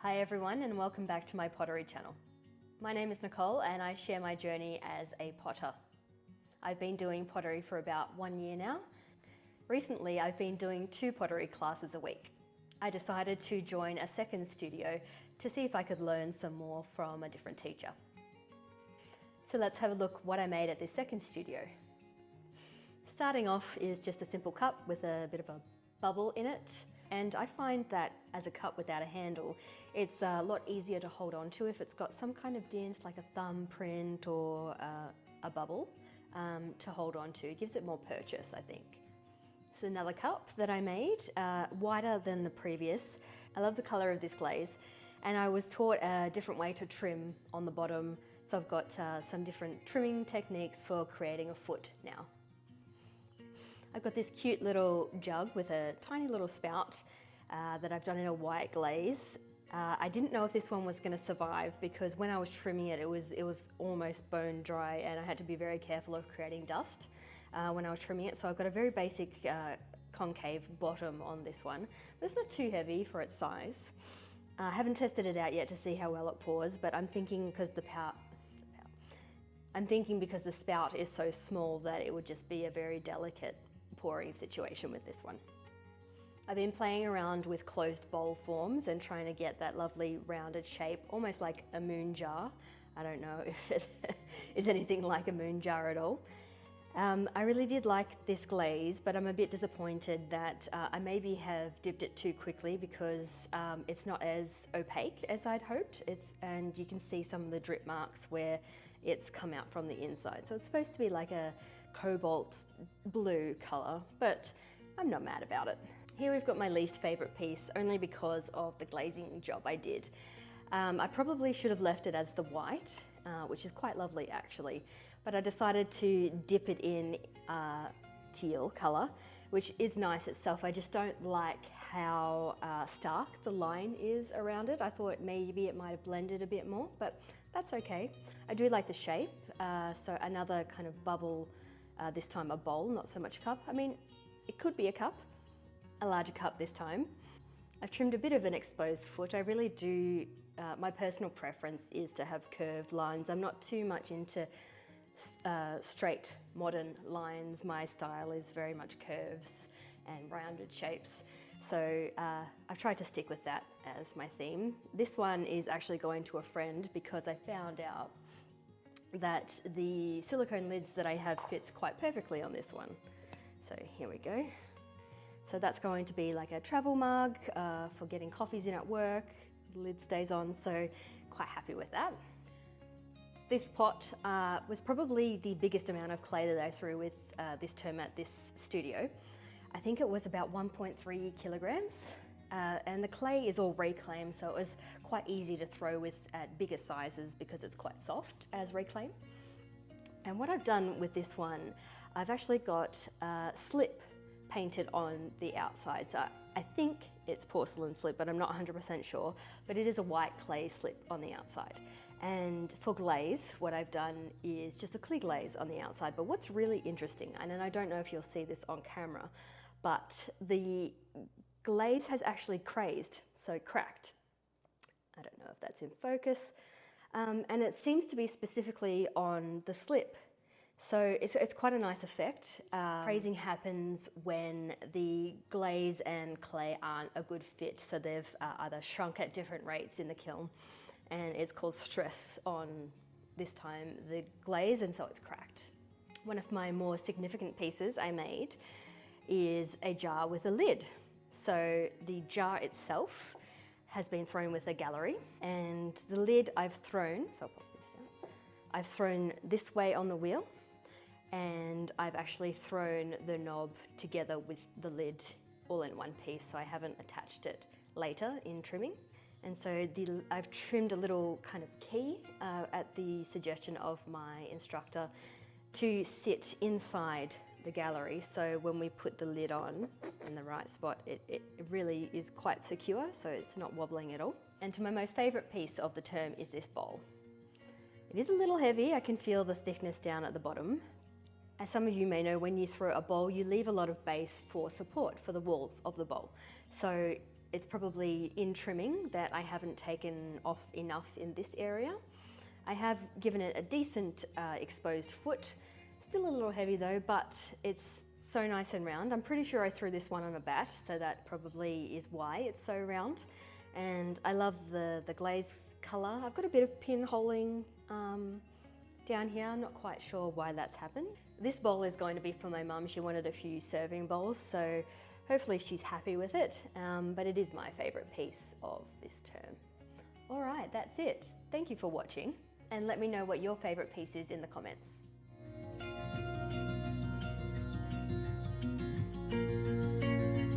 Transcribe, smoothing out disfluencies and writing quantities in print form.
Hi everyone and welcome back to my pottery channel. My name is Nicole and I share my journey as a potter. I've been doing pottery for about 1 year now. Recently I've been doing 2 pottery classes a week. I decided to join a second studio to see if I could learn some more from a different teacher. So let's have a look what I made at this second studio. Starting off is just a simple cup with a bit of a bubble in it. And I find that as a cup without a handle, it's a lot easier to hold on to if it's got some kind of dent like a thumbprint or a bubble to hold on to. It gives it more purchase, I think. It's another cup that I made, wider than the previous. I love the colour of this glaze, and I was taught a different way to trim on the bottom, so I've got some different trimming techniques for creating a foot now. I've got this cute little jug with a tiny little spout that I've done in a white glaze. I didn't know if this one was going to survive because when I was trimming it, it was almost bone dry, and I had to be very careful of creating dust when I was trimming it. So I've got a very basic concave bottom on this one, but it's not too heavy for its size. I haven't tested it out yet to see how well it pours, but I'm thinking because the spout is so small that it would just be a very delicate pouring situation with this one. I've been playing around with closed bowl forms and trying to get that lovely rounded shape, almost like a moon jar. I don't know if it is anything like a moon jar at all. I really did like this glaze, but I'm a bit disappointed that I maybe have dipped it too quickly because it's not as opaque as I'd hoped. And you can see some of the drip marks where it's come out from the inside. So it's supposed to be like a cobalt blue colour, but I'm not mad about it. Here we've got my least favourite piece, only because of the glazing job I did. I probably should have left it as the white, which is quite lovely actually, but I decided to dip it in teal colour, which is nice itself. I just don't like how stark the line is around it. I thought maybe it might have blended a bit more, but that's okay. I do like the shape, so another kind of bubble, this time a bowl, not so much a cup. I mean, it could be a cup, a larger cup this time. I've trimmed a bit of an exposed foot. I really do, my personal preference is to have curved lines. I'm not too much into straight modern lines. My style is very much curves and rounded shapes. So I've tried to stick with that as my theme. This one is actually going to a friend because I found out that the silicone lids that I have fits quite perfectly on this one. So here we go. So that's going to be like a travel mug for getting coffees in at work. The lid stays on, so quite happy with that. This pot was probably the biggest amount of clay that I threw with this term at this studio. I think it was about 1.3 kilograms. And the clay is all reclaimed, so it was quite easy to throw with at bigger sizes because it's quite soft as reclaim. And what I've done with this one, I've actually got slip painted on the outside. So I think it's porcelain slip, but I'm not 100% sure, but it is a white clay slip on the outside. And for glaze, what I've done is just a clear glaze on the outside. But what's really interesting, and I don't know if you'll see this on camera, but the glaze has actually crazed, so cracked. I don't know if that's in focus. And it seems to be specifically on the slip. So it's quite a nice effect. Crazing happens when the glaze and clay aren't a good fit, so they've either shrunk at different rates in the kiln, and it's caused stress on, this time, the glaze, and so it's cracked. One of my more significant pieces I made is a jar with a lid. So the jar itself has been thrown with a gallery, and the lid I've thrown, so I'll pop this down, I've thrown this way on the wheel, and I've actually thrown the knob together with the lid all in one piece, so I haven't attached it later in trimming. And so I've trimmed a little kind of key at the suggestion of my instructor to sit inside the gallery, so when we put the lid on in the right spot, it really is quite secure, so it's not wobbling at all. And to my most favourite piece of the term is this bowl. It is a little heavy. I can feel the thickness down at the bottom. As some of you may know, when you throw a bowl, you leave a lot of base for support for the walls of the bowl. So it's probably in trimming that I haven't taken off enough in this area. I have given it a decent exposed foot. Still a little heavy though, but it's so nice and round. I'm pretty sure I threw this one on a bat, so that probably is why it's so round. And I love the glaze colour. I've got a bit of pinholing down here. I'm not quite sure why that's happened. This bowl is going to be for my mum. She wanted a few serving bowls, so hopefully she's happy with it. But it is my favourite piece of this term. All right, that's it. Thank you for watching, and let me know what your favourite piece is in the comments.